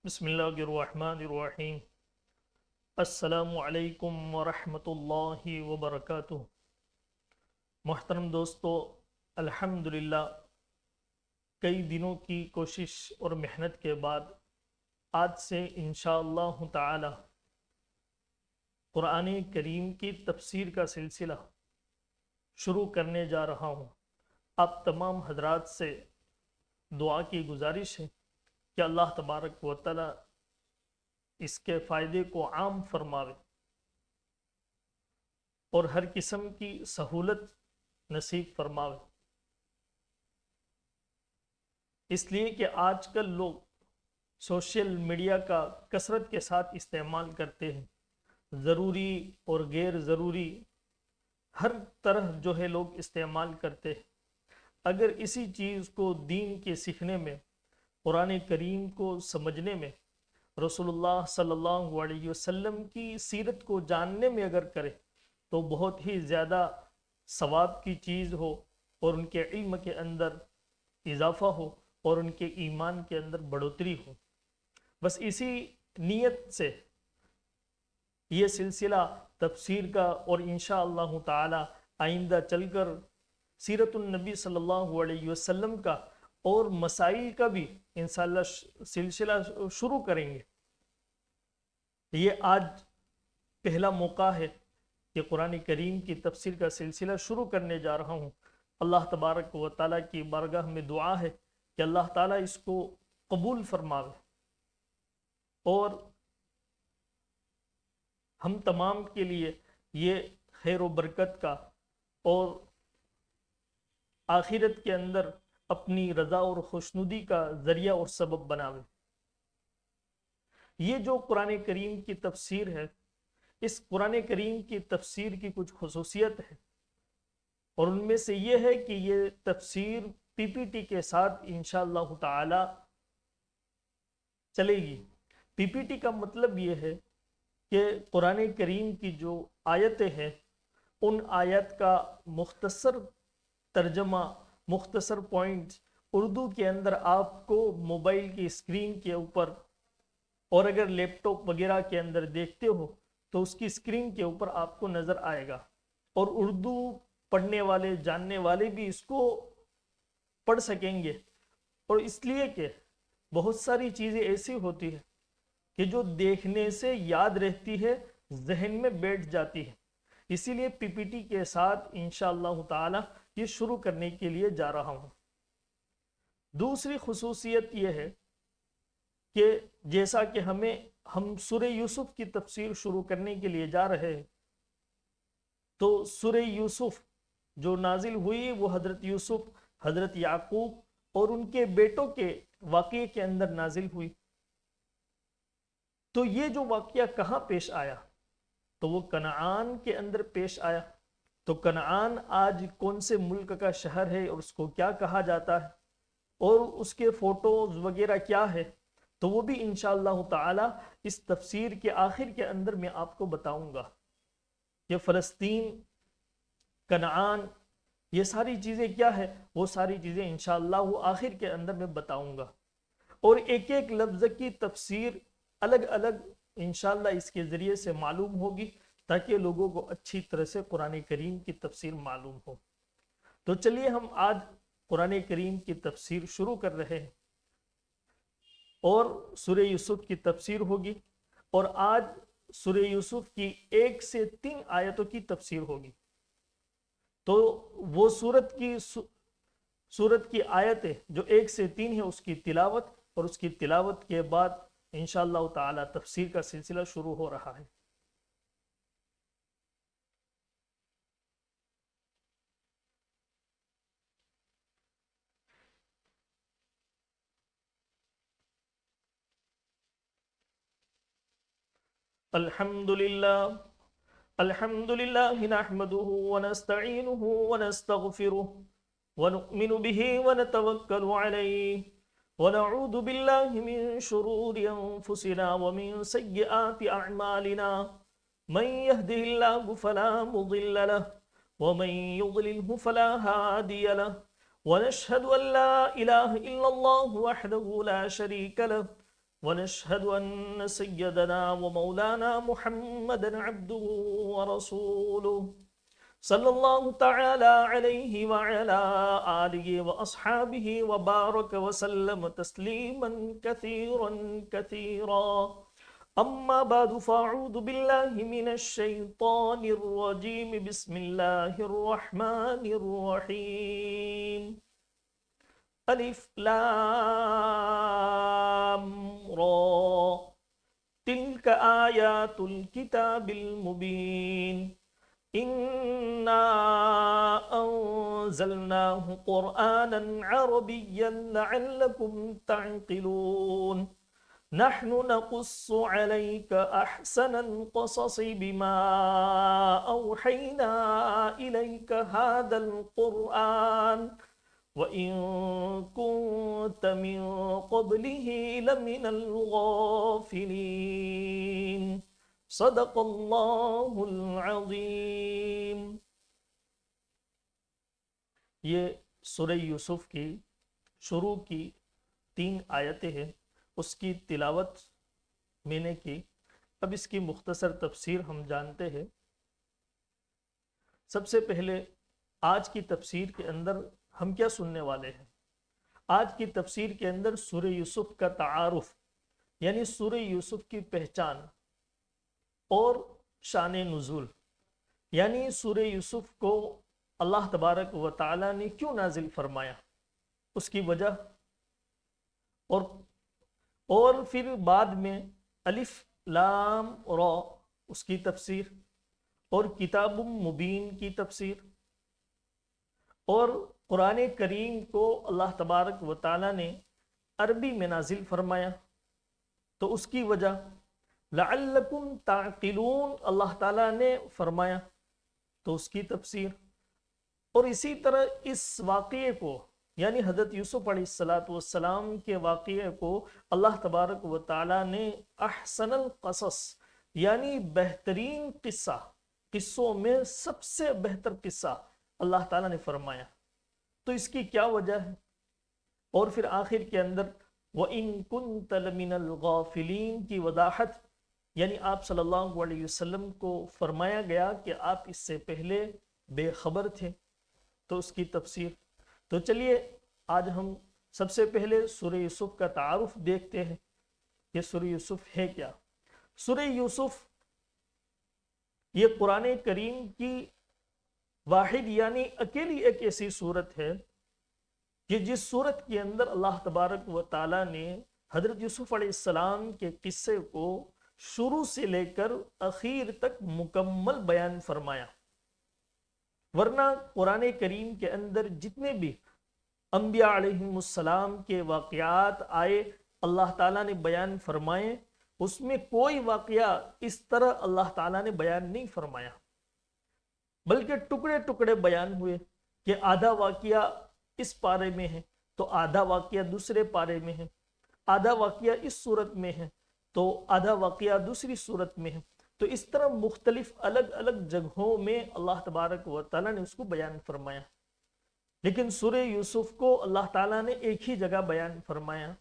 بسم اللہ الرحمن الرحیم۔ السلام علیکم ورحمۃ اللہ وبرکاتہ۔ محترم دوستو، الحمدللہ کئی دنوں کی کوشش اور محنت کے بعد آج سے انشاءاللہ تعالی قرآن کریم کی تفسیر کا سلسلہ شروع کرنے جا رہا ہوں۔ آپ تمام حضرات سے دعا کی گزارش ہے کہ اللہ تبارک و تعالی اس کے فائدے کو عام فرماوے اور ہر قسم کی سہولت نصیب فرماوے، اس لیے کہ آج کل لوگ سوشل میڈیا کا کثرت کے ساتھ استعمال کرتے ہیں۔ ضروری اور غیر ضروری ہر طرح جو ہے لوگ استعمال کرتے ہیں۔ اگر اسی چیز کو دین کے سیکھنے میں، قرآن کریم کو سمجھنے میں، رسول اللہ صلی اللہ علیہ وسلم کی سیرت کو جاننے میں اگر کرے تو بہت ہی زیادہ ثواب کی چیز ہو، اور ان کے علم کے اندر اضافہ ہو اور ان کے ایمان کے اندر بڑھوتری ہو۔ بس اسی نیت سے یہ سلسلہ تفسیر کا اور انشاءاللہ تعالی آئندہ چل کر سیرت النبی صلی اللہ علیہ وسلم کا اور مسائل کا بھی انشاءاللہ سلسلہ شروع کریں گے۔ یہ آج پہلا موقع ہے کہ قرآن کریم کی تفسیر کا سلسلہ شروع کرنے جا رہا ہوں۔ اللہ تبارک و تعالیٰ کی بارگاہ میں دعا ہے کہ اللہ تعالیٰ اس کو قبول فرماوے اور ہم تمام کے لیے یہ خیر و برکت کا اور آخرت کے اندر اپنی رضا اور خوشنودی کا ذریعہ اور سبب بناوے۔ یہ جو قرآن کریم کی تفسیر ہے، اس قرآن کریم کی تفسیر کی کچھ خصوصیت ہے، اور ان میں سے یہ ہے کہ یہ تفسیر پی پی ٹی کے ساتھ انشاءاللہ تعالی چلے گی۔ پی پی ٹی کا مطلب یہ ہے کہ قرآن کریم کی جو آیتیں ہیں ان آیت کا مختصر ترجمہ، مختصر پوائنٹس اردو کے اندر آپ کو موبائل کی اسکرین کے اوپر، اور اگر لیپ ٹاپ وغیرہ کے اندر دیکھتے ہو تو اس کی اسکرین کے اوپر آپ کو نظر آئے گا، اور اردو پڑھنے والے جاننے والے بھی اس کو پڑھ سکیں گے۔ اور اس لیے کہ بہت ساری چیزیں ایسی ہوتی ہیں کہ جو دیکھنے سے یاد رہتی ہے، ذہن میں بیٹھ جاتی ہے، اسی لیے پی پی ٹی کے ساتھ انشاءاللہ تعالی یہ شروع کرنے کے لیے جا رہا ہوں۔ دوسری خصوصیت یہ ہے کہ جیسا کہ ہم سورہ یوسف کی تفسیر شروع کرنے کے لیے جا رہے ہیں، تو سورہ یوسف جو نازل ہوئی وہ حضرت یوسف، حضرت یعقوب اور ان کے بیٹوں کے واقعے کے اندر نازل ہوئی۔ تو یہ جو واقعہ کہاں پیش آیا؟ تو وہ کنعان کے اندر پیش آیا۔ تو کنعان آج کون سے ملک کا شہر ہے اور اس کو کیا کہا جاتا ہے، اور اس کے فوٹوز وغیرہ کیا ہے، تو وہ بھی انشاءاللہ تعالی اس تفسیر کے آخر کے اندر میں آپ کو بتاؤں گا کہ فلسطین، کنعان، یہ ساری چیزیں کیا ہے، وہ ساری چیزیں انشاءاللہ وہ آخر کے اندر میں بتاؤں گا، اور ایک ایک لفظ کی تفسیر الگ الگ انشاءاللہ اس کے ذریعے سے معلوم ہوگی، تاکہ لوگوں کو اچھی طرح سے قرآن کریم کی تفسیر معلوم ہو۔ تو چلیے ہم آج قرآن کریم کی تفسیر شروع کر رہے ہیں، اور سورہ یوسف کی تفسیر ہوگی، اور آج سورہ یوسف کی 1 سے 3 آیتوں کی تفسیر ہوگی۔ تو وہ سورت کی آیتیں جو 1 سے 3 ہے اس کی تلاوت، اور اس کی تلاوت کے بعد انشاءاللہ تعالی تفسیر کا سلسلہ شروع ہو رہا ہے۔ الحمد لله نحمده ونستعينه ونستغفره ونؤمن به ونتوكل عليه ونعوذ بالله من شرور أنفسنا ومن سيئات أعمالنا، من يهده الله فلا مضل له ومن يضلله فلا هادي له، ونشهد أن لا إله إلا الله وحده لا شريك له، ونشهد أن سيدنا ومولانا محمدا عبده ورسوله صلى الله تعالى عليه وعلى آله وأصحابه وبارك وسلم تسليما كثيرا كثيرا. أما بعد فأعوذ بالله من الشيطان الرجيم. بسم الله الرحمن الرحيم. ألف لام را تلك آيات الكتاب المبين إنا أنزلناه قرآنا عربيا لعلكم تعقلون. نحن نقص عليك أحسن القصص بما أوحينا إليك هذا القرآن وَإِن كُنتَ مِن قَبْلِهِ لَمِنَ الْغَافِلِينَ. صدق اللہ العظیم. یہ سورہ یوسف کی شروع کی 3 آیتیں ہیں، اس کی تلاوت میں نے کی. اب اس کی مختصر تفسیر ہم جانتے ہیں. سب سے پہلے آج کی تفسیر کے اندر ہم کیا سننے والے ہیں؟ آج کی تفسیر کے اندر سورہ یوسف کا تعارف، یعنی سورہ یوسف کی پہچان اور شان نزول، یعنی سورہ یوسف کو اللہ تبارک و تعالی نے کیوں نازل فرمایا، اس کی وجہ، اور پھر بعد میں الف لام را اس کی تفسیر، اور کتاب مبین کی تفسیر، اور قرآن کریم کو اللہ تبارک و تعالی نے عربی میں نازل فرمایا تو اس کی وجہ، لعلکم تعقلون اللہ تعالیٰ نے فرمایا تو اس کی تفسیر. اور اسی طرح اس واقعے کو، یعنی حضرت یوسف علیہ السلام کے واقعے کو اللہ تبارک و تعالیٰ نے احسن القصص، یعنی بہترین قصہ، قصوں میں سب سے بہتر قصہ اللہ تعالیٰ نے فرمایا. تو اس کی کیا وجہ ہے؟ اور پھر آخر کے اندر وَإِن كُنْتَ لَمِنَ الْغَافِلِينَ کی وضاحت، یعنی آپ صلی اللہ علیہ وسلم کو فرمایا گیا کہ آپ اس سے پہلے بے خبر تھے، تو اس کی تفسیر. تو چلیے آج ہم سب سے پہلے سورہ یوسف کا تعارف دیکھتے ہیں. یہ سورہ یوسف ہے کیا؟ سورہ یوسف یہ قرآن کریم کی واحد یعنی اکیلی ایک ایسی صورت ہے کہ جس صورت کے اندر اللہ تبارک و تعالیٰ نے حضرت یوسف علیہ السلام کے قصے کو شروع سے لے کر اخیر تک مکمل بیان فرمایا. ورنہ قرآن کریم کے اندر جتنے بھی انبیاء علیہم السلام کے واقعات آئے اللہ تعالیٰ نے بیان فرمائے، اس میں کوئی واقعہ اس طرح اللہ تعالیٰ نے بیان نہیں فرمایا، بلکہ ٹکڑے ٹکڑے بیان ہوئے کہ آدھا واقعہ اس پارے میں ہے تو آدھا واقعہ دوسرے پارے میں ہے، آدھا واقعہ اس صورت میں ہے تو آدھا واقعہ دوسری صورت میں ہے. تو اس طرح مختلف الگ الگ جگہوں میں اللہ تبارک و تعالیٰ نے اس کو بیان فرمایا. لیکن سورہ یوسف کو اللہ تعالیٰ نے ایک ہی جگہ بیان فرمایا.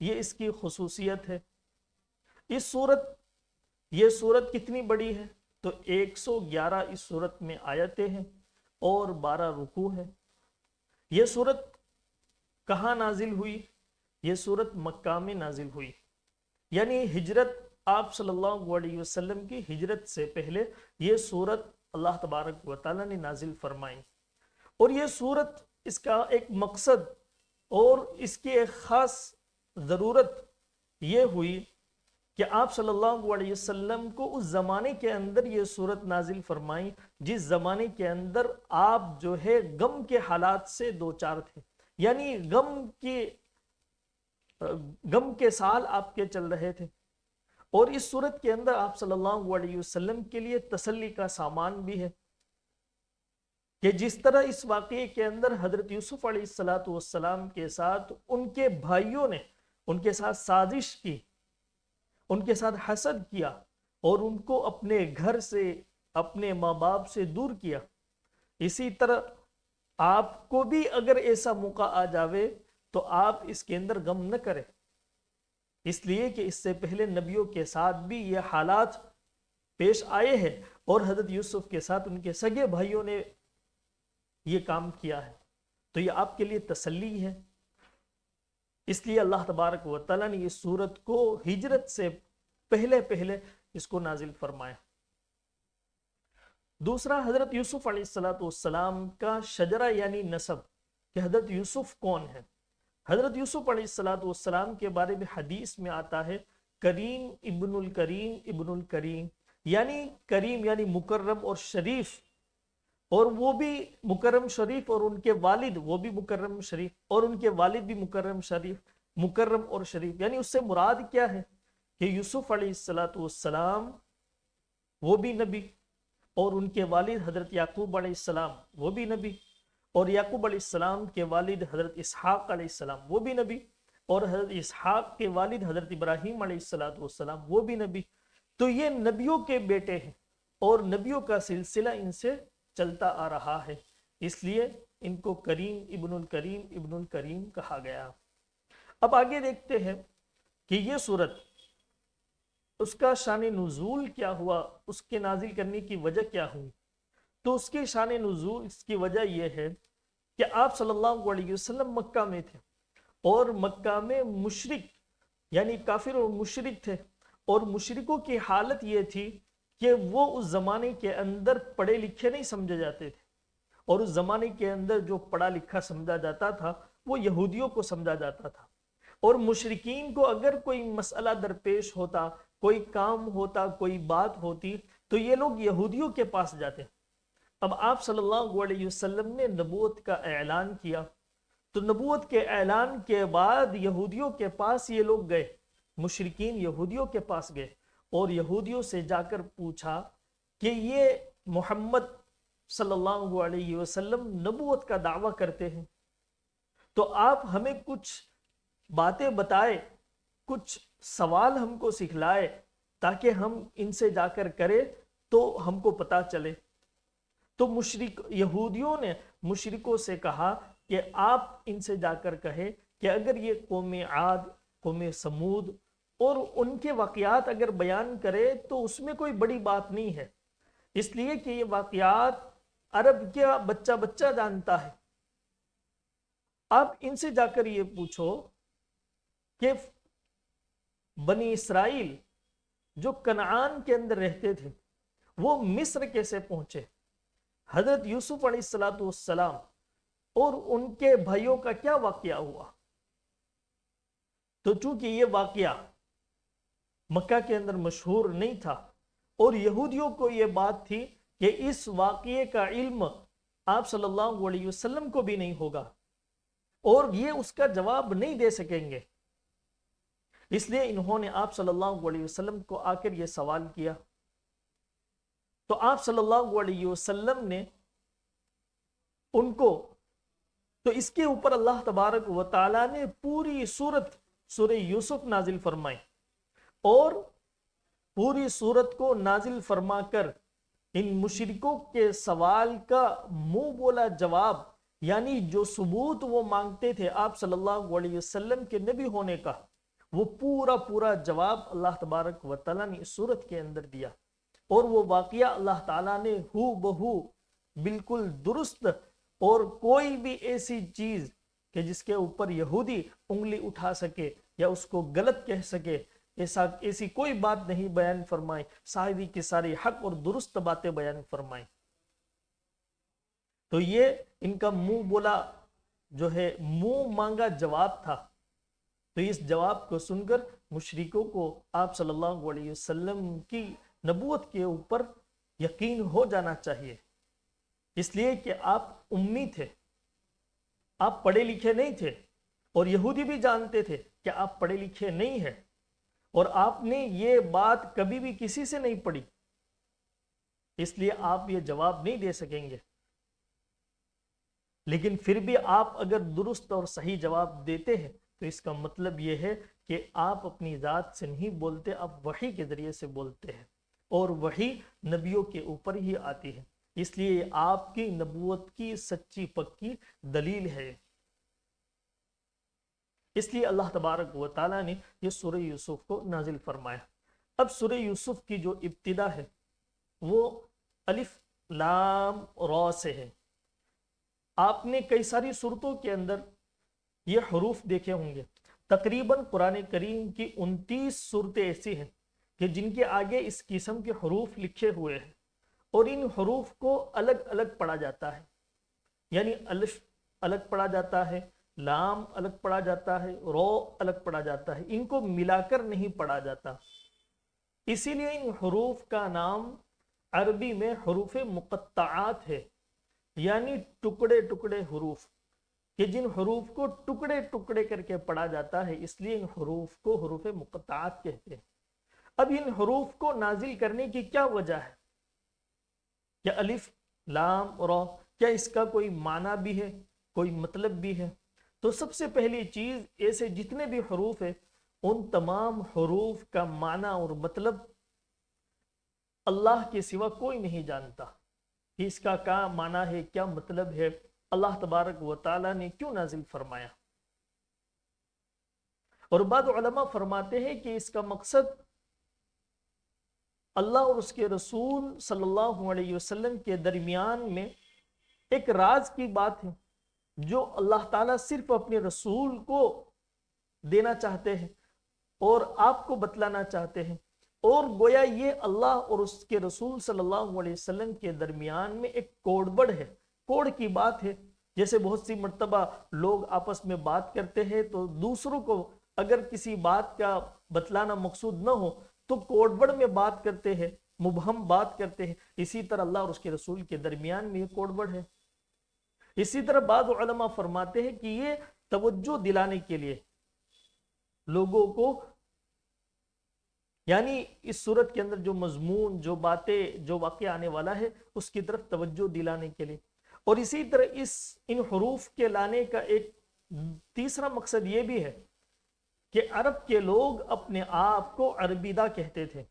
یہ اس کی خصوصیت ہے. یہ سورت کتنی بڑی ہے؟ تو 111 اس سورت میں آیتیں ہیں اور 12 رکوع ہیں. یہ سورت کہاں نازل ہوئی؟ یہ سورت مکہ میں نازل ہوئی، یعنی ہجرت، آپ صلی اللہ علیہ وسلم کی ہجرت سے پہلے یہ سورت اللہ تبارک و تعالیٰ نے نازل فرمائی. اور یہ سورت، اس کا ایک مقصد اور اس کی ایک خاص ضرورت یہ ہوئی کہ آپ صلی اللہ علیہ وسلم کو اس زمانے کے اندر یہ سورت نازل فرمائی جس زمانے کے اندر آپ جو ہے غم کے حالات سے دوچار تھے، یعنی غم کے سال آپ کے چل رہے تھے. اور اس صورت کے اندر آپ صلی اللہ علیہ وسلم کے لیے تسلی کا سامان بھی ہے کہ جس طرح اس واقعے کے اندر حضرت یوسف علیہ السلام کے ساتھ ان کے بھائیوں نے ان کے ساتھ سازش کی، ان کے ساتھ حسد کیا اور ان کو اپنے گھر سے، اپنے ماں باپ سے دور کیا، اسی طرح آپ کو بھی اگر ایسا موقع آ جاوے تو آپ اس کے اندر غم نہ کریں، اس لیے کہ اس سے پہلے نبیوں کے ساتھ بھی یہ حالات پیش آئے ہیں اور حضرت یوسف کے ساتھ ان کے سگے بھائیوں نے یہ کام کیا ہے، تو یہ آپ کے لیے تسلی ہے۔ اس لیے اللہ تبارک و تعالیٰ نے اس سورت کو ہجرت سے پہلے اس کو نازل فرمایا۔ دوسرا، حضرت یوسف علیہ السلام کا شجرہ یعنی نسب، کہ حضرت یوسف کون ہے۔ حضرت یوسف علیہ السلام کے بارے میں حدیث میں آتا ہے کریم ابن الکریم ابن الکریم، یعنی کریم یعنی مکرم اور شریف، اور وہ بھی مکرم شریف، اور ان کے والد وہ بھی مکرم شریف، اور ان کے والد بھی مکرم شریف، مکرم اور شریف، یعنی اس سے مراد کیا ہے کہ یوسف علیہ السلام وہ بھی نبی، اور ان کے والد حضرت یعقوب علیہ السلام وہ بھی نبی، اور یعقوب علیہ السلام کے والد حضرت اسحاق علیہ السلام وہ بھی نبی، اور حضرت اسحاق کے والد حضرت ابراہیم علیہ السلام وہ بھی نبی۔ تو یہ نبیوں کے بیٹے ہیں اور نبیوں کا سلسلہ ان سے چلتا آ رہا ہے، اس لیے ان کو کریم ابن الکریم ابن الکریم کہا گیا۔ اب آگے دیکھتے ہیں کہ یہ سورت اس کا شان نزول کیا ہوا، اس کے نازل کرنے کی وجہ کیا ہوئی۔ تو اس کی شان نزول، اس کی وجہ یہ ہے کہ آپ صلی اللہ علیہ وسلم مکہ میں تھے، اور مکہ میں مشرک یعنی کافر اور مشرک تھے، اور مشرکوں کی حالت یہ تھی کہ وہ اس زمانے کے اندر پڑھے لکھے نہیں سمجھے جاتے تھے، اور اس زمانے کے اندر جو پڑھا لکھا سمجھا جاتا تھا وہ یہودیوں کو سمجھا جاتا تھا، اور مشرکین کو اگر کوئی مسئلہ درپیش ہوتا، کوئی کام ہوتا، کوئی بات ہوتی، تو یہ لوگ یہودیوں کے پاس جاتے۔ اب آپ صلی اللہ علیہ وسلم نے نبوت کا اعلان کیا، تو نبوت کے اعلان کے بعد یہودیوں کے پاس یہ لوگ گئے، مشرکین یہودیوں کے پاس گئے، اور یہودیوں سے جا کر پوچھا کہ یہ محمد صلی اللہ علیہ وسلم نبوت کا دعویٰ کرتے ہیں، تو آپ ہمیں کچھ باتیں بتائے، کچھ سوال ہم کو سکھلائے، تاکہ ہم ان سے جا کر کرے تو ہم کو پتا چلے۔ تو یہودیوں نے مشرکوں سے کہا کہ آپ ان سے جا کر کہے کہ اگر یہ قوم عاد، قوم سمود اور ان کے واقعات اگر بیان کرے تو اس میں کوئی بڑی بات نہیں ہے، اس لیے کہ یہ واقعات عرب کا بچہ بچہ جانتا ہے۔ آپ ان سے جا کر یہ پوچھو کہ بنی اسرائیل جو کنعان کے اندر رہتے تھے وہ مصر کیسے پہنچے، حضرت یوسف علیہ السلام اور ان کے بھائیوں کا کیا واقعہ ہوا۔ تو چونکہ یہ واقعہ مکہ کے اندر مشہور نہیں تھا، اور یہودیوں کو یہ بات تھی کہ اس واقعے کا علم آپ صلی اللہ علیہ وسلم کو بھی نہیں ہوگا، اور یہ اس کا جواب نہیں دے سکیں گے، اس لیے انہوں نے آپ صلی اللہ علیہ وسلم کو آ کر یہ سوال کیا۔ تو آپ صلی اللہ علیہ وسلم نے ان کو، تو اس کے اوپر اللہ تبارک و تعالیٰ نے پوری سورہ یوسف نازل فرمائی، اور پوری سورت کو نازل فرما کر ان مشرکوں کے سوال کا منہ بولا جواب، یعنی جو ثبوت وہ مانگتے تھے آپ صلی اللہ علیہ وسلم کے نبی ہونے کا، وہ پورا جواب اللہ تبارک و تعالیٰ نے اس سورت کے اندر دیا، اور وہ واقعہ اللہ تعالیٰ نے ہو بہو بالکل درست، اور کوئی بھی ایسی چیز کہ جس کے اوپر یہودی انگلی اٹھا سکے یا اس کو غلط کہہ سکے، ایسی کوئی بات نہیں بیان فرمائی، ساری کی ساری حق اور درست باتیں بیان فرمائیں۔ تو یہ ان کا منہ بولا جو ہے منہ مانگا جواب تھا، تو اس جواب کو سن کر مشرکوں کو آپ صلی اللہ علیہ وسلم کی نبوت کے اوپر یقین ہو جانا چاہیے، اس لیے کہ آپ امی تھے، آپ پڑھے لکھے نہیں تھے، اور یہودی بھی جانتے تھے کہ آپ پڑھے لکھے نہیں ہیں، اور آپ نے یہ بات کبھی بھی کسی سے نہیں پڑھی، اس لیے آپ یہ جواب نہیں دے سکیں گے۔ لیکن پھر بھی آپ اگر درست اور صحیح جواب دیتے ہیں تو اس کا مطلب یہ ہے کہ آپ اپنی ذات سے نہیں بولتے، آپ وحی کے ذریعے سے بولتے ہیں، اور وحی نبیوں کے اوپر ہی آتی ہے، اس لیے آپ کی نبوت کی سچی پکی دلیل ہے۔ اس لیے اللہ تبارک و تعالیٰ نے یہ سورہ یوسف کو نازل فرمایا۔ اب سورہ یوسف کی جو ابتدا ہے وہ الف لام را سے ہے۔ آپ نے کئی ساری صورتوں کے اندر یہ حروف دیکھے ہوں گے۔ تقریباً قرآن کریم کی 29 صورتیں ایسی ہیں کہ جن کے آگے اس قسم کے حروف لکھے ہوئے ہیں، اور ان حروف کو الگ الگ پڑھا جاتا ہے، یعنی الف الگ پڑھا جاتا ہے، لام الگ پڑھا جاتا ہے، رو الگ پڑھا جاتا ہے، ان کو ملا کر نہیں پڑھا جاتا۔ اسی لیے ان حروف کا نام عربی میں حروف مقطعات ہے، یعنی ٹکڑے ٹکڑے حروف، کہ جن حروف کو ٹکڑے ٹکڑے کر کے پڑھا جاتا ہے، اس لیے ان حروف کو حروف مقطعات کہتے ہیں۔ اب ان حروف کو نازل کرنے کی کیا وجہ ہے؟ کیا الف لام را، کیا اس کا کوئی معنی بھی ہے، کوئی مطلب بھی ہے؟ تو سب سے پہلی چیز، ایسے جتنے بھی حروف ہیں ان تمام حروف کا معنی اور مطلب اللہ کے سوا کوئی نہیں جانتا کہ اس کا کیا معنی ہے، کیا مطلب ہے، اللہ تبارک و تعالیٰ نے کیوں نازل فرمایا۔ اور بعض علماء فرماتے ہیں کہ اس کا مقصد اللہ اور اس کے رسول صلی اللہ علیہ وسلم کے درمیان میں ایک راز کی بات ہے جو اللہ تعالیٰ صرف اپنے رسول کو دینا چاہتے ہیں اور آپ کو بتلانا چاہتے ہیں، اور گویا یہ اللہ اور اس کے رسول صلی اللہ علیہ وسلم کے درمیان میں ایک کوڈ ہے، کوڈ کی بات ہے۔ جیسے بہت سی مرتبہ لوگ آپس میں بات کرتے ہیں تو دوسروں کو اگر کسی بات کا بتلانا مقصود نہ ہو تو کوڈ ورڈ میں بات کرتے ہیں، مبہم بات کرتے ہیں۔ اسی طرح اللہ اور اس کے رسول کے درمیان میں یہ کوڈ ورڈ ہے۔ اسی طرح بعض علماء فرماتے ہیں کہ یہ توجہ دلانے کے لیے لوگوں کو، یعنی اس صورت کے اندر جو مضمون، جو باتیں، جو واقعہ آنے والا ہے اس کی طرف توجہ دلانے کے لیے۔ اور اسی طرح ان حروف کے لانے کا ایک تیسرا مقصد یہ بھی ہے کہ عرب کے لوگ اپنے آپ کو عربیدہ کہتے تھے،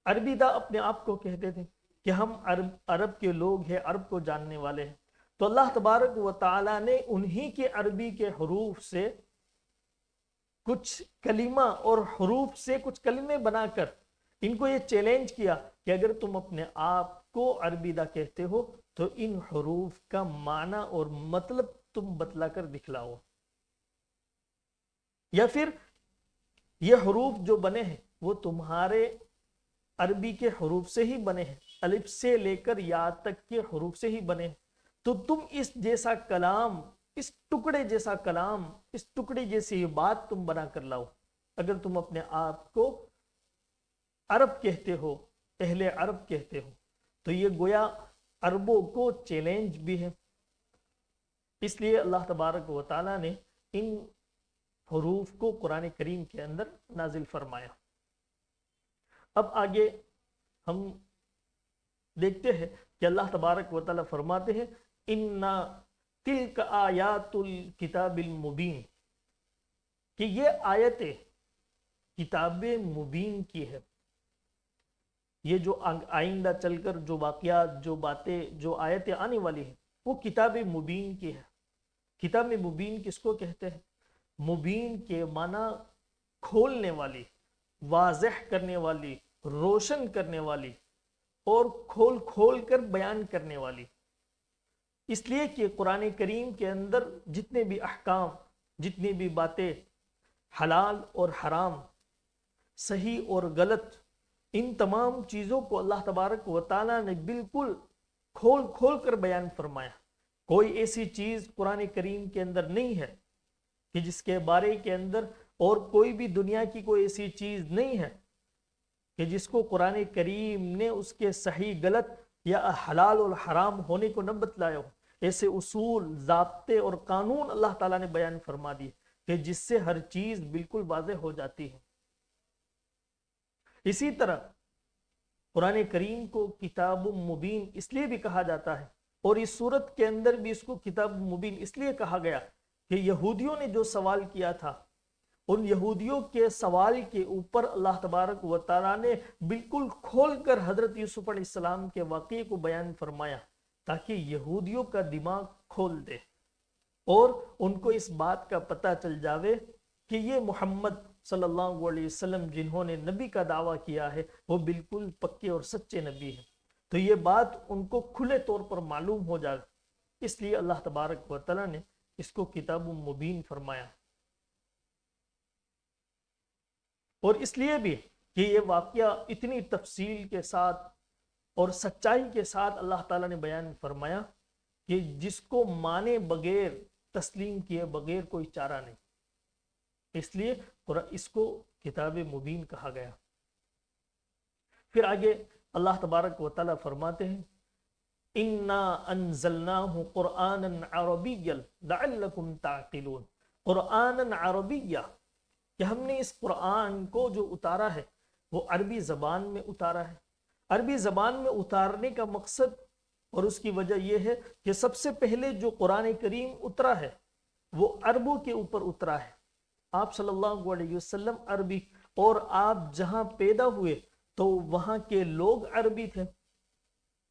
عربیدہ اپنے آپ کو کہتے تھے کہ ہم عرب کے لوگ ہیں، عرب کو جاننے والے ہیں۔ تو اللہ تبارک و تعالیٰ نے انہی کے عربی کے حروف سے کچھ کلمہ اور حروف سے کچھ کلمے بنا کر ان کو یہ چیلنج کیا کہ اگر تم اپنے آپ کو عربیدہ کہتے ہو تو ان حروف کا معنی اور مطلب تم بتلا کر دکھلاؤ، یا پھر یہ حروف جو بنے ہیں وہ تمہارے عربی کے حروف سے ہی بنے ہیں، الف سے لے کر یا تک کے حروف سے ہی بنے ہیں، تو تم اس جیسا کلام، اس ٹکڑے جیسا کلام، اس ٹکڑے جیسی بات تم بنا کر لاؤ۔ اگر تم اپنے آپ کو عرب کہتے ہو، اہل عرب کہتے ہو، تو یہ گویا عربوں کو چیلنج بھی ہے۔ اس لیے اللہ تبارک و تعالیٰ نے ان حروف کو قرآن کریم کے اندر نازل فرمایا۔ اب آگے ہم دیکھتے ہیں کہ اللہ تبارک و تعالیٰ فرماتے ہیں اِنَّا تِلْكَ آیات الکتاب المبین، کہ یہ آیتیں کتاب مبین کی ہے۔ یہ جو آئندہ چل کر جو واقعات، جو باتیں، جو آیتیں آنے والی ہیں وہ کتاب مبین کی ہے۔ کتاب مبین کس کو کہتے ہیں؟ مبین کے معنی کھولنے والی، واضح کرنے والی، روشن کرنے والی اور کھول کھول کر بیان کرنے والی۔ اس لیے کہ قرآن کریم کے اندر جتنے بھی احکام، جتنی بھی باتیں، حلال اور حرام، صحیح اور غلط، ان تمام چیزوں کو اللہ تبارک و تعالیٰ نے بالکل کھول کھول کر بیان فرمایا۔ کوئی ایسی چیز قرآن کریم کے اندر نہیں ہے کہ جس کے بارے کے اندر، اور کوئی بھی دنیا کی کوئی ایسی چیز نہیں ہے کہ جس کو قرآن کریم نے اس کے صحیح غلط یا حلال اور حرام ہونے کو نہ بتلایا ہو۔ ایسے اصول، ضابطے اور قانون اللہ تعالیٰ نے بیان فرما دیے کہ جس سے ہر چیز بالکل واضح ہو جاتی ہے۔ اسی طرح قرآن کریم کو کتاب مبین اس لیے بھی کہا جاتا ہے، اور اس صورت کے اندر بھی اس کو کتاب مبین اس لیے کہا گیا کہ یہودیوں نے جو سوال کیا تھا، ان یہودیوں کے سوال کے اوپر اللہ تبارک و تعالیٰ نے بالکل کھول کر حضرت یوسف علیہ السلام کے واقعے کو بیان فرمایا تاکہ یہودیوں کا دماغ کھول دے۔ اور ان کو اس بات کا پتہ چل جاوے کہ یہ محمد صلی اللہ علیہ وسلم جنہوں نے نبی کا دعویٰ کیا ہے وہ بالکل پکے اور سچے نبی ہیں، تو یہ بات ان کو کھلے طور پر معلوم ہو جائے، اس لیے اللہ تبارک و تعالیٰ نے اس کو کتاب مبین فرمایا۔ اور اس لیے بھی کہ یہ واقعہ اتنی تفصیل کے ساتھ اور سچائی کے ساتھ اللہ تعالیٰ نے بیان فرمایا کہ جس کو مانے بغیر، تسلیم کیے بغیر کوئی چارہ نہیں، اس لیے اس کو کتاب مبین کہا گیا۔ پھر آگے اللہ تبارک و تعالیٰ فرماتے ہیں اِنَّا أَنزَلْنَاهُ قُرْآنًا عَرَبِيًّا لَعَلَّكُمْ تَعْقِلُونَ، قرآنًا عربیہ، کہ ہم نے اس قرآن کو جو اتارا ہے وہ عربی زبان میں اتارا ہے۔ عربی زبان میں اتارنے کا مقصد اور اس کی وجہ یہ ہے کہ سب سے پہلے جو قرآن کریم اترا ہے وہ عربوں کے اوپر اترا ہے۔ آپ صلی اللہ علیہ وسلم عربی، اور آپ جہاں پیدا ہوئے تو وہاں کے لوگ عربی تھے،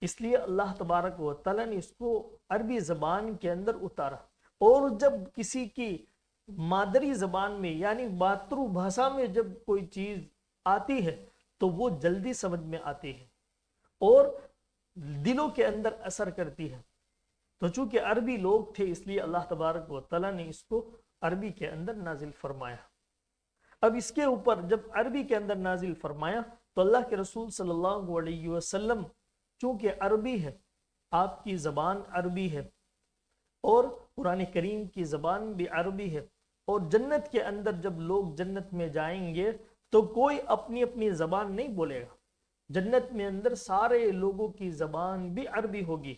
اس لیے اللہ تبارک و تعالیٰ نے اس کو عربی زبان کے اندر اتارا۔ اور جب کسی کی مادری زبان میں یعنی ماترو بھاشا میں جب کوئی چیز آتی ہے تو وہ جلدی سمجھ میں آتی ہے اور دلوں کے اندر اثر کرتی ہے، تو چونکہ عربی لوگ تھے اس لیے اللہ تبارک و تعالیٰ نے اس کو عربی کے اندر نازل فرمایا۔ اب اس کے اوپر جب عربی کے اندر نازل فرمایا تو اللہ کے رسول صلی اللہ علیہ وسلم چونکہ عربی ہے، آپ کی زبان عربی ہے اور قرآن کریم کی زبان بھی عربی ہے، اور جنت کے اندر جب لوگ جنت میں جائیں گے تو کوئی اپنی اپنی زبان نہیں بولے گا، جنت میں اندر سارے لوگوں کی زبان بھی عربی ہوگی۔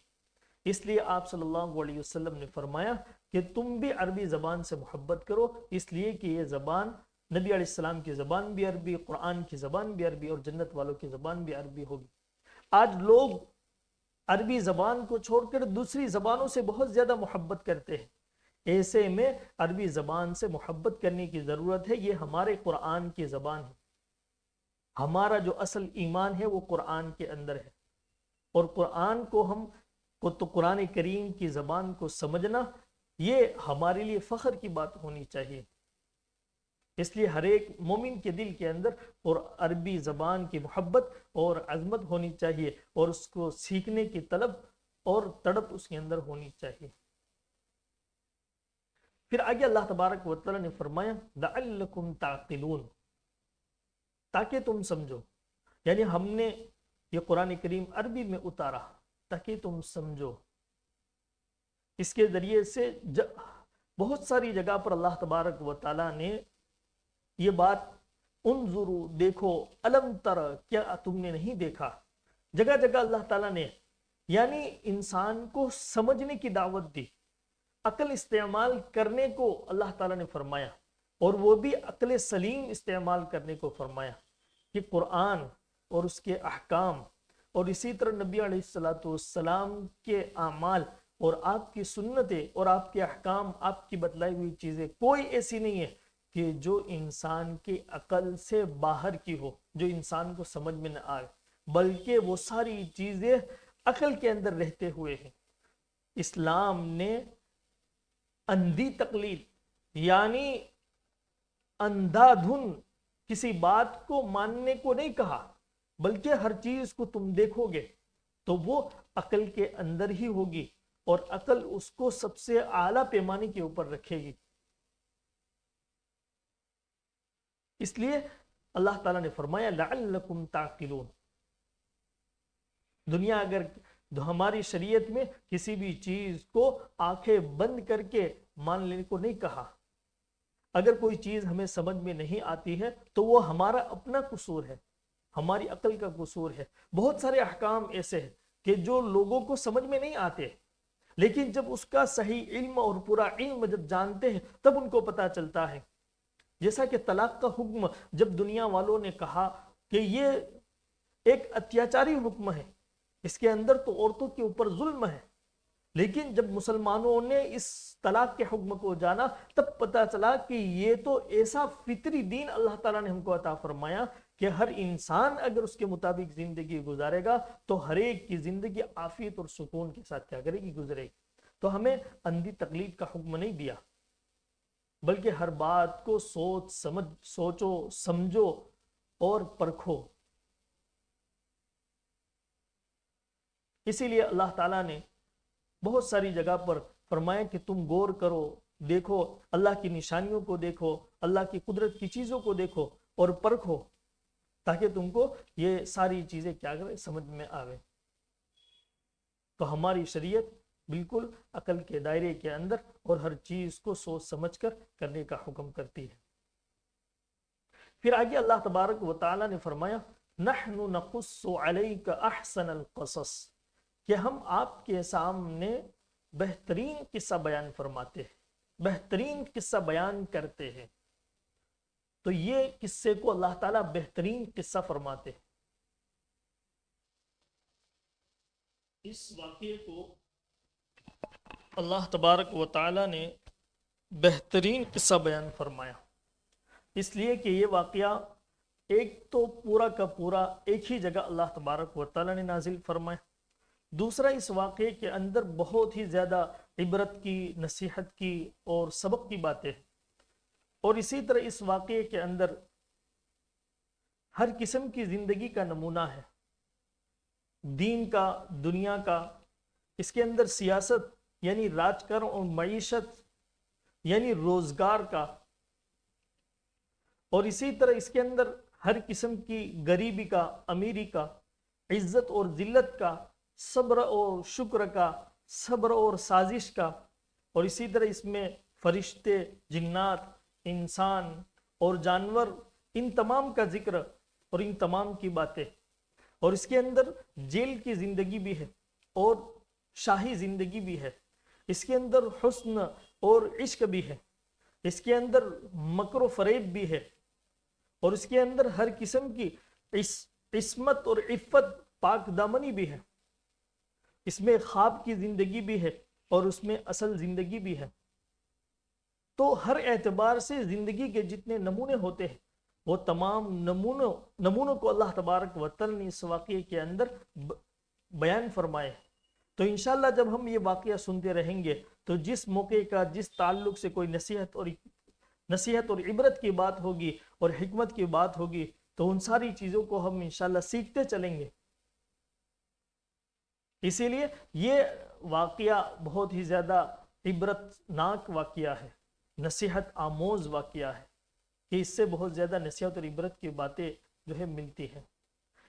اس لیے آپ صلی اللہ علیہ وسلم نے فرمایا کہ تم بھی عربی زبان سے محبت کرو، اس لیے کہ یہ زبان نبی علیہ السلام کی زبان بھی عربی، قرآن کی زبان بھی عربی اور جنت والوں کی زبان بھی عربی ہوگی۔ آج لوگ عربی زبان کو چھوڑ کر دوسری زبانوں سے بہت زیادہ محبت کرتے ہیں، ایسے میں عربی زبان سے محبت کرنے کی ضرورت ہے۔ یہ ہمارے قرآن کی زبان ہے، ہمارا جو اصل ایمان ہے وہ قرآن کے اندر ہے، اور قرآن کو تو قرآن کریم کی زبان کو سمجھنا یہ ہمارے لیے فخر کی بات ہونی چاہیے۔ اس لیے ہر ایک مومن کے دل کے اندر اور عربی زبان کی محبت اور عظمت ہونی چاہیے، اور اس کو سیکھنے کی طلب اور تڑپ اس کے اندر ہونی چاہیے۔ پھر آگے اللہ تبارک و تعالیٰ نے فرمایا لَعَلَّكُمْ تَعْقِلُونَ، تاکہ تم سمجھو، یعنی ہم نے یہ قرآن کریم عربی میں اتارا تاکہ تم سمجھو۔ اس کے ذریعے سے بہت ساری جگہ پر اللہ تبارک و تعالیٰ نے یہ بات انظروا، دیکھو، الم تر، کیا تم نے نہیں دیکھا، جگہ جگہ اللہ تعالیٰ نے یعنی انسان کو سمجھنے کی دعوت دی، عقل استعمال کرنے کو اللہ تعالیٰ نے فرمایا، اور وہ بھی عقل سلیم استعمال کرنے کو فرمایا کہ قرآن اور اس کے احکام اور اسی طرح نبی علیہ السلام کے اعمال اور آپ کی سنتیں اور آپ کے احکام، آپ کی بتلائی ہوئی چیزیں کوئی ایسی نہیں ہے کہ جو انسان کی عقل سے باہر کی ہو، جو انسان کو سمجھ میں نہ آئے، بلکہ وہ ساری چیزیں عقل کے اندر رہتے ہوئے ہیں۔ اسلام نے اندھی تقلید یعنی اندھا دھن کسی بات کو ماننے کو نہیں کہا، بلکہ ہر چیز کو تم دیکھو گے تو وہ عقل کے اندر ہی ہوگی، اور عقل اس کو سب سے اعلیٰ پیمانے کے اوپر رکھے گی۔ اس لیے اللہ تعالیٰ نے فرمایا لعلکم تعقلون۔ دنیا اگر ہماری شریعت میں کسی بھی چیز کو آنکھیں بند کر کے مان لینے کو نہیں کہا، اگر کوئی چیز ہمیں سمجھ میں نہیں آتی ہے تو وہ ہمارا اپنا قصور ہے، ہماری عقل کا قصور ہے۔ بہت سارے احکام ایسے ہیں کہ جو لوگوں کو سمجھ میں نہیں آتے، لیکن جب اس کا صحیح علم اور پورا علم جب جانتے ہیں تب ان کو پتہ چلتا ہے۔ جیسا کہ طلاق کا حکم جب دنیا والوں نے کہا کہ یہ ایک اتیاچاری حکم ہے، اس کے اندر تو عورتوں کے اوپر ظلم ہے، لیکن جب مسلمانوں نے اس طلاق کے حکم کو جانا تب پتہ چلا کہ یہ تو ایسا فطری دین اللہ تعالیٰ نے ہم کو عطا فرمایا کہ ہر انسان اگر اس کے مطابق زندگی گزارے گا تو ہر ایک کی زندگی عافیت اور سکون کے ساتھ کیا کرے گی، گزرے گی۔ تو ہمیں اندھی تقلید کا حکم نہیں دیا، بلکہ ہر بات کو سوچو سمجھو اور پرکھو۔ اسی لیے اللہ تعالیٰ نے بہت ساری جگہ پر فرمایا کہ تم غور کرو، دیکھو اللہ کی نشانیوں کو، دیکھو اللہ کی قدرت کی چیزوں کو دیکھو اور پرکھو، تاکہ تم کو یہ ساری چیزیں کیا کرے سمجھ میں آوے۔ تو ہماری شریعت بالکل عقل کے دائرے کے اندر اور ہر چیز کو سوچ سمجھ کر کرنے کا حکم کرتی ہے۔ پھر آگے اللہ تبارک و تعالی نے فرمایا نحن نقص علیک احسن القصص، کہ ہم آپ کے سامنے بہترین قصہ بیان فرماتے ہیں، بہترین قصہ بیان کرتے ہیں۔ تو یہ قصے کو اللہ تعالیٰ بہترین قصہ فرماتے ہیں۔ اس واقعے کو اللہ تبارک و تعالیٰ نے بہترین قصہ بیان فرمایا، اس لیے کہ یہ واقعہ ایک تو پورا کا پورا ایک ہی جگہ اللہ تبارک و تعالیٰ نے نازل فرمایا، دوسرا اس واقعے کے اندر بہت ہی زیادہ عبرت کی، نصیحت کی اور سبق کی باتیں ہیں، اور اسی طرح اس واقعے کے اندر ہر قسم کی زندگی کا نمونہ ہے، دین کا، دنیا کا، اس کے اندر سیاست یعنی راج کار اور معیشت یعنی روزگار کا، اور اسی طرح اس کے اندر ہر قسم کی غریبی کا، امیری کا، عزت اور ذلت کا، صبر اور شکر کا، صبر اور سازش کا، اور اسی طرح اس میں فرشتے، جنات، انسان اور جانور، ان تمام کا ذکر اور ان تمام کی باتیں، اور اس کے اندر جیل کی زندگی بھی ہے اور شاہی زندگی بھی ہے، اس کے اندر حسن اور عشق بھی ہے، اس کے اندر مکر و فریب بھی ہے، اور اس کے اندر ہر قسم کی عصمت اور عفت، پاک دامنی بھی ہے، اس میں خواب کی زندگی بھی ہے اور اس میں اصل زندگی بھی ہے۔ تو ہر اعتبار سے زندگی کے جتنے نمونے ہوتے ہیں وہ تمام نمونوں کو اللہ تبارک و تعالی نے اس واقعے کے اندر بیان فرمائے۔ تو انشاءاللہ جب ہم یہ واقعہ سنتے رہیں گے تو جس موقع کا، جس تعلق سے کوئی نصیحت اور عبرت کی بات ہوگی اور حکمت کی بات ہوگی تو ان ساری چیزوں کو ہم انشاءاللہ سیکھتے چلیں گے۔ اسی لیے یہ واقعہ بہت ہی زیادہ عبرت ناک واقعہ ہے، نصیحت آموز واقعہ ہے، کہ اس سے بہت زیادہ نصیحت اور عبرت کی باتیں جو ہے ملتی ہیں۔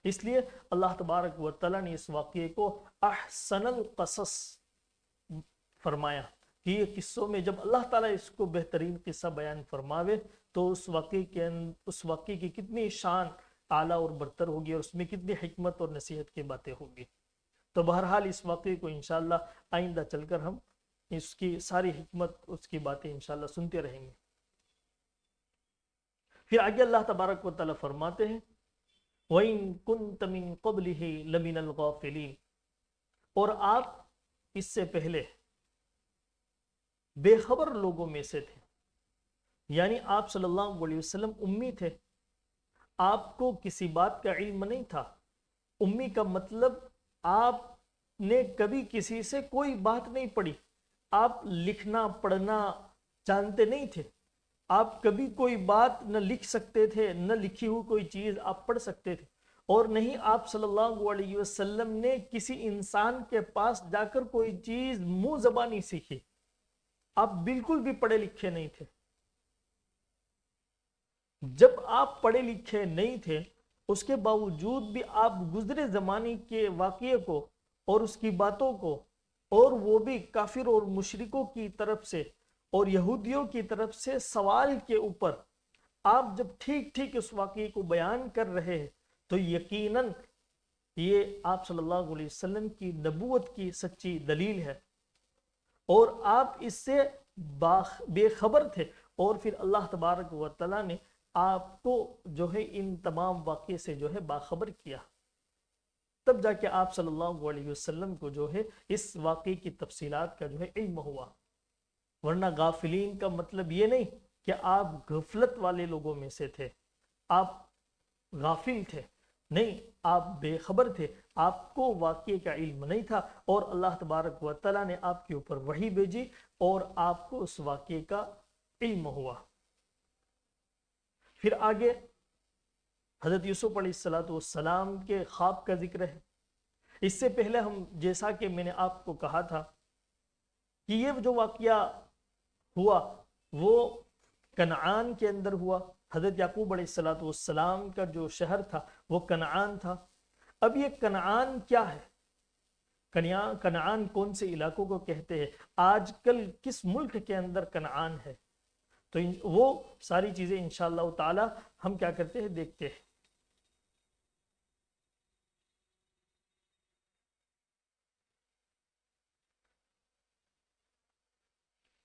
اس لیے اللہ تبارک و تعالیٰ نے اس واقعے کو احسن القصص فرمایا کہ یہ قصوں میں جب اللہ تعالیٰ اس کو بہترین قصہ بیان فرماوے تو اس واقعے کی کتنی شان اعلیٰ اور برتر ہوگی اور اس میں کتنی حکمت اور نصیحت کی باتیں ہوگی۔ تو بہرحال اس واقعے کو انشاءاللہ آئندہ چل کر ہم اس کی ساری حکمت، اس کی باتیں انشاءاللہ سنتے رہیں گے۔ پھر آگے اللہ تبارک و تعالیٰ فرماتے ہیں وَإِن كُنْتَ مِن قَبْلِهِ لَمِنَ الْغَافِلِينَ، اور آپ اس سے پہلے بے خبر لوگوں میں سے تھے، یعنی آپ صلی اللہ علیہ وسلم امی تھے، آپ کو کسی بات کا علم نہیں تھا۔ امی کا مطلب آپ نے کبھی کسی سے کوئی بات نہیں پڑھی، آپ لکھنا پڑھنا جانتے نہیں تھے، آپ کبھی کوئی بات نہ لکھ سکتے تھے، نہ لکھی ہوئی کوئی چیز آپ پڑھ سکتے تھے، اور نہیں آپ صلی اللہ علیہ وسلم نے کسی انسان کے پاس جا کر کوئی چیز منہ زبانی سیکھی، آپ بالکل بھی پڑھے لکھے نہیں تھے۔ جب آپ پڑھے لکھے نہیں تھے اس کے باوجود بھی آپ گزرے زمانے کے واقعے کو اور اس کی باتوں کو، اور وہ بھی کافر اور مشرکوں کی طرف سے اور یہودیوں کی طرف سے سوال کے اوپر، آپ جب ٹھیک ٹھیک اس واقعے کو بیان کر رہے ہیں تو یقیناً یہ آپ صلی اللہ علیہ وسلم کی نبوت کی سچی دلیل ہے، اور آپ اس سے بے خبر تھے، اور پھر اللہ تبارک و تعالیٰ نے آپ کو جو ہے ان تمام واقعے سے جو ہے باخبر کیا، تب جا کے آپ صلی اللہ علیہ وسلم کو جو ہے اس واقعے کی تفصیلات کا جو ہے علم ہوا۔ ورنہ غافلین کا مطلب یہ نہیں کہ آپ غفلت والے لوگوں میں سے تھے، آپ غافل تھے، نہیں، آپ بے خبر تھے، آپ کو واقعے کا علم نہیں تھا، اور اللہ تبارک و تعالیٰ نے آپ کے اوپر وحی بھیجی اور آپ کو اس واقعے کا علم ہوا۔ پھر آگے حضرت یوسف علیہ السلام کے خواب کا ذکر ہے۔ اس سے پہلے ہم، جیسا کہ میں نے آپ کو کہا تھا کہ یہ جو واقعہ ہوا وہ کنعان کے اندر ہوا۔ حضرت یعقوب علیہ السلام کا جو شہر تھا وہ کنعان تھا۔ اب یہ کنعان کیا ہے؟ کنعان کون سے علاقوں کو کہتے ہیں؟ آج کل کس ملک کے اندر کنعان ہے؟ تو وہ ساری چیزیں انشاءاللہ تعالی ہم کیا کرتے ہیں، دیکھتے ہیں۔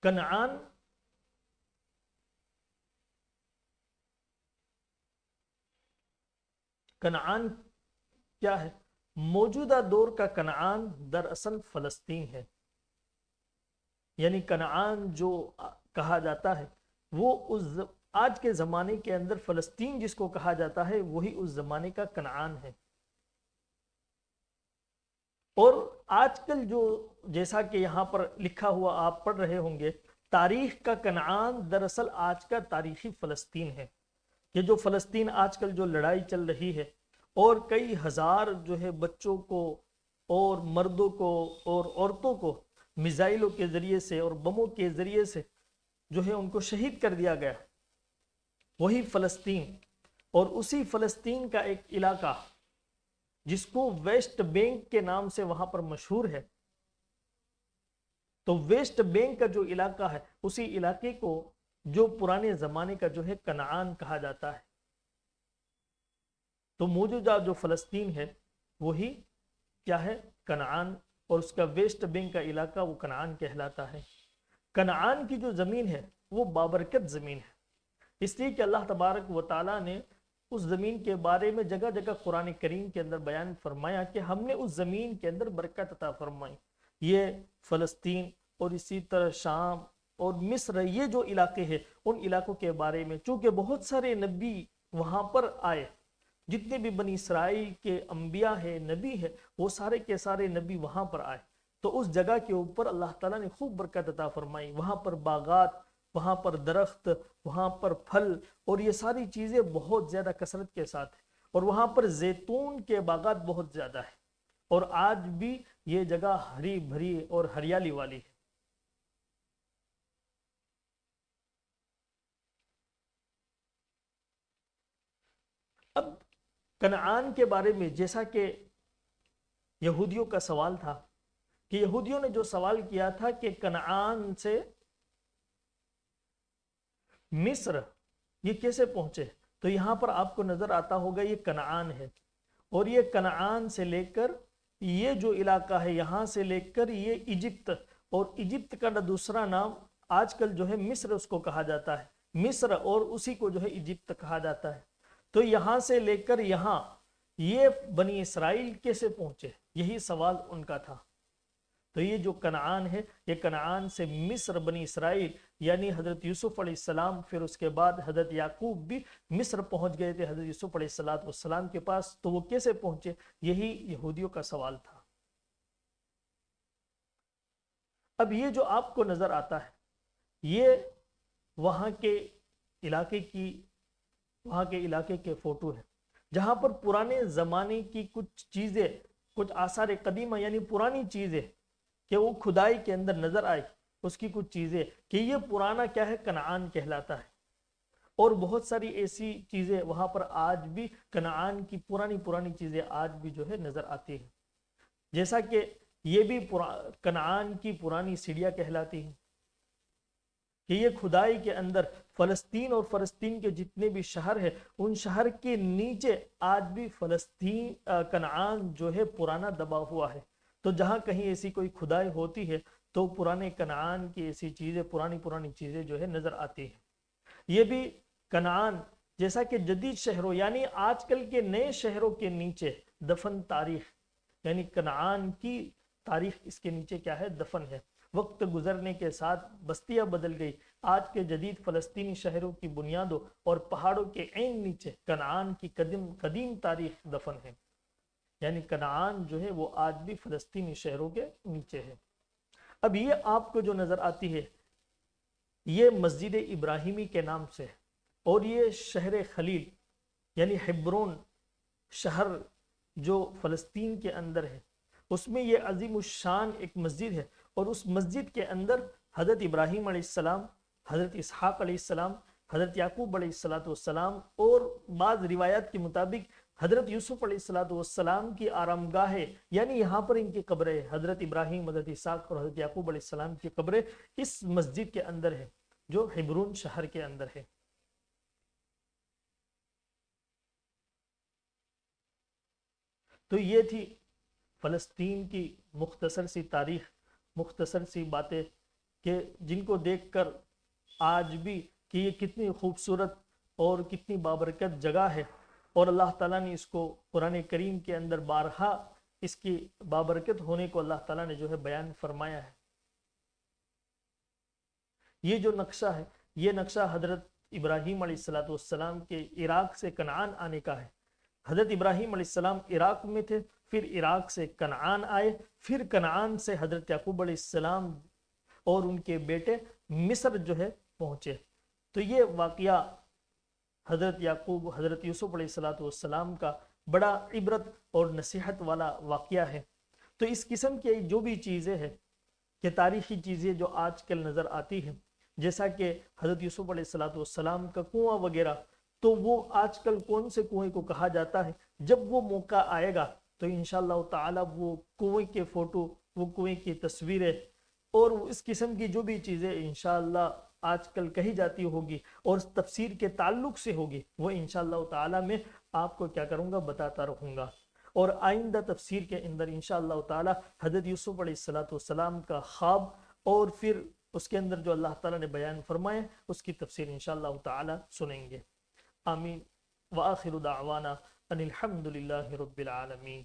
کنعان کنعان کیا ہے؟ موجودہ دور کا کنعان دراصل فلسطین ہے۔ یعنی کنعان جو کہا جاتا ہے وہ آج کے زمانے کے اندر فلسطین جس کو کہا جاتا ہے وہی اس زمانے کا کنعان ہے۔ اور آج کل جو، جیسا کہ یہاں پر لکھا ہوا آپ پڑھ رہے ہوں گے، تاریخ کا کنعان دراصل آج کا تاریخی فلسطین ہے۔ یہ جو فلسطین آج کل جو لڑائی چل رہی ہے اور کئی ہزار جو ہے بچوں کو اور مردوں کو اور عورتوں کو میزائلوں کے ذریعے سے اور بموں کے ذریعے سے جو ہے ان کو شہید کر دیا گیا، وہی فلسطین۔ اور اسی فلسطین کا ایک علاقہ جس کو ویسٹ بینک کے نام سے وہاں پر مشہور ہے، تو ویسٹ بینک کا جو علاقہ ہے اسی علاقے کو جو پرانے زمانے کا جو ہے کنعان کہا جاتا ہے۔ تو موجودہ جو فلسطین ہے وہی کیا ہے، کنعان، اور اس کا ویسٹ بینک کا علاقہ وہ کنعان کہلاتا ہے۔ کنعان کی جو زمین ہے وہ بابرکت زمین ہے، اس لیے کہ اللہ تبارک و تعالیٰ نے اس زمین کے بارے میں جگہ جگہ قرآن کریم کے اندر بیان فرمایا کہ ہم نے اس زمین کے اندر برکت عطا فرمائی۔ یہ فلسطین اور اسی طرح شام اور مصر، یہ جو علاقے ہیں ان علاقوں کے بارے میں چونکہ بہت سارے نبی وہاں پر آئے، جتنے بھی بنی اسرائیل کے انبیاء ہیں، نبی ہیں، وہ سارے کے سارے نبی وہاں پر آئے، تو اس جگہ کے اوپر اللہ تعالیٰ نے خوب برکت عطا فرمائی۔ وہاں پر باغات، وہاں پر درخت، وہاں پر پھل اور یہ ساری چیزیں بہت زیادہ کثرت کے ساتھ ہیں، اور وہاں پر زیتون کے باغات بہت زیادہ ہیں، اور آج بھی یہ جگہ ہری بھری اور ہریالی والی ہے۔ اب کنعان کے بارے میں جیسا کہ یہودیوں کا سوال تھا کہ یہودیوں نے جو سوال کیا تھا کہ کنعان سے مصر یہ کیسے پہنچے، تو یہاں پر آپ کو نظر آتا ہوگا یہ کنعان ہے، اور یہ کنعان سے لے کر یہ جو علاقہ ہے یہاں سے لے کر یہ ایجپت، اور ایجپت کا دوسرا نام آج کل جو ہے مصر اس کو کہا جاتا ہے، مصر اور اسی کو جو ہے ایجپت کہا جاتا ہے۔ تو یہاں سے لے کر یہاں یہ بنی اسرائیل کیسے پہنچے، یہی سوال ان کا تھا۔ تو یہ جو کنعان ہے یہ کنعان سے مصر، بنی اسرائیل یعنی حضرت یوسف علیہ السلام، پھر اس کے بعد حضرت یعقوب بھی مصر پہنچ گئے تھے حضرت یوسف علیہ السلام کے پاس، تو وہ کیسے پہنچے، یہی یہودیوں کا سوال تھا۔ اب یہ جو آپ کو نظر آتا ہے یہ وہاں کے علاقے کے فوٹو ہے، جہاں پر پرانے زمانے کی کچھ چیزیں، کچھ آثار قدیمہ یعنی پرانی چیزیں کہ وہ کھدائی کے اندر نظر آئی، اس کی کچھ چیزیں کہ یہ پرانا کیا ہے، کنعان کہلاتا ہے۔ اور بہت ساری ایسی چیزیں وہاں پر آج بھی کنعان کی پرانی چیزیں آج بھی جو ہے نظر آتی ہیں، جیسا کہ یہ بھی کنعان کی پرانی سیڑھیاں کہلاتی ہیں کہ یہ کھدائی کے اندر فلسطین اور فلسطین کے جتنے بھی شہر ہیں ان شہر کے نیچے آج بھی فلسطین کنعان جو ہے پرانا دبا ہوا ہے۔ تو جہاں کہیں ایسی کوئی کھدائی ہوتی ہے تو پرانے کنعان کی ایسی چیزیں، پرانی چیزیں جو ہے نظر آتی ہیں۔ یہ بھی کنعان جیسا کہ جدید شہروں یعنی آج کل کے نئے شہروں کے نیچے دفن تاریخ، یعنی کنعان کی تاریخ اس کے نیچے کیا ہے، دفن ہے۔ وقت گزرنے کے ساتھ بستیاں بدل گئی. آج کے جدید فلسطینی شہروں کی بنیادوں اور پہاڑوں کے عین نیچے کنعان کی قدیم تاریخ دفن ہے. یعنی کنعان جو ہے وہ آج بھی فلسطینی شہروں کے نیچے ہے. اب یہ آپ کو جو نظر آتی ہے یہ مسجد ابراہیمی کے نام سے ہے، اور یہ شہر خلیل یعنی ہیبرون شہر جو فلسطین کے اندر ہے اس میں یہ عظیم الشان ایک مسجد ہے. اور اس مسجد کے اندر حضرت ابراہیم علیہ السلام، حضرت اسحاق علیہ السلام، حضرت یعقوب علیہ السلام اور بعض روایات کے مطابق حضرت یوسف علیہ السلام کی آرام گاہ ہے. یعنی یہاں پر ان کی قبریں، حضرت ابراہیم، حضرت اسحاق اور حضرت یعقوب علیہ السلام کی قبریں اس مسجد کے اندر ہے جو ہیبرون شہر کے اندر ہے. تو یہ تھی فلسطین کی مختصر سی تاریخ، مختصر سی باتیں کہ جن کو دیکھ کر آج بھی کہ یہ کتنی خوبصورت اور کتنی بابرکت جگہ ہے، اور اللہ تعالیٰ نے اس کو قرآن کریم کے اندر بارہا اس کی بابرکت ہونے کو اللہ تعالیٰ نے جو ہے بیان فرمایا ہے. یہ جو نقشہ ہے یہ نقشہ حضرت ابراہیم علیہ السلام کے عراق سے کنعان آنے کا ہے. حضرت ابراہیم علیہ السلام عراق میں تھے، پھر عراق سے کنعان آئے، پھر کنعان سے حضرت یعقوب علیہ السلام اور ان کے بیٹے مصر جو ہے پہنچے. تو یہ واقعہ حضرت یعقوب، حضرت یوسف علیہ السلام کا بڑا عبرت اور نصیحت والا واقعہ ہے. تو اس قسم کی جو بھی چیزیں ہیں کہ تاریخی چیزیں جو آج کل نظر آتی ہیں، جیسا کہ حضرت یوسف علیہ السلام کا کنواں وغیرہ، تو وہ آج کل کون سے کنویں کو کہا جاتا ہے؟ جب وہ موقع آئے گا تو انشاءاللہ تعالی وہ کنویں کے فوٹو، وہ کنویں کی تصویریں اور اس قسم کی جو بھی چیزیں انشاءاللہ آج کل کہی جاتی ہوگی اور تفسیر کے تعلق سے ہوگی، وہ انشاءاللہ تعالی میں آپ کو کیا کروں گا، بتاتا رہوں گا. اور آئندہ تفسیر کے اندر انشاءاللہ تعالی حضرت یوسف علیہ السلام کا خواب اور پھر اس کے اندر جو اللہ تعالی نے بیان فرمائے اس کی تفسیر انشاءاللہ تعالی سنیں گے. آمین. وآخر دعوانا ان الحمد للہ رب العالمین.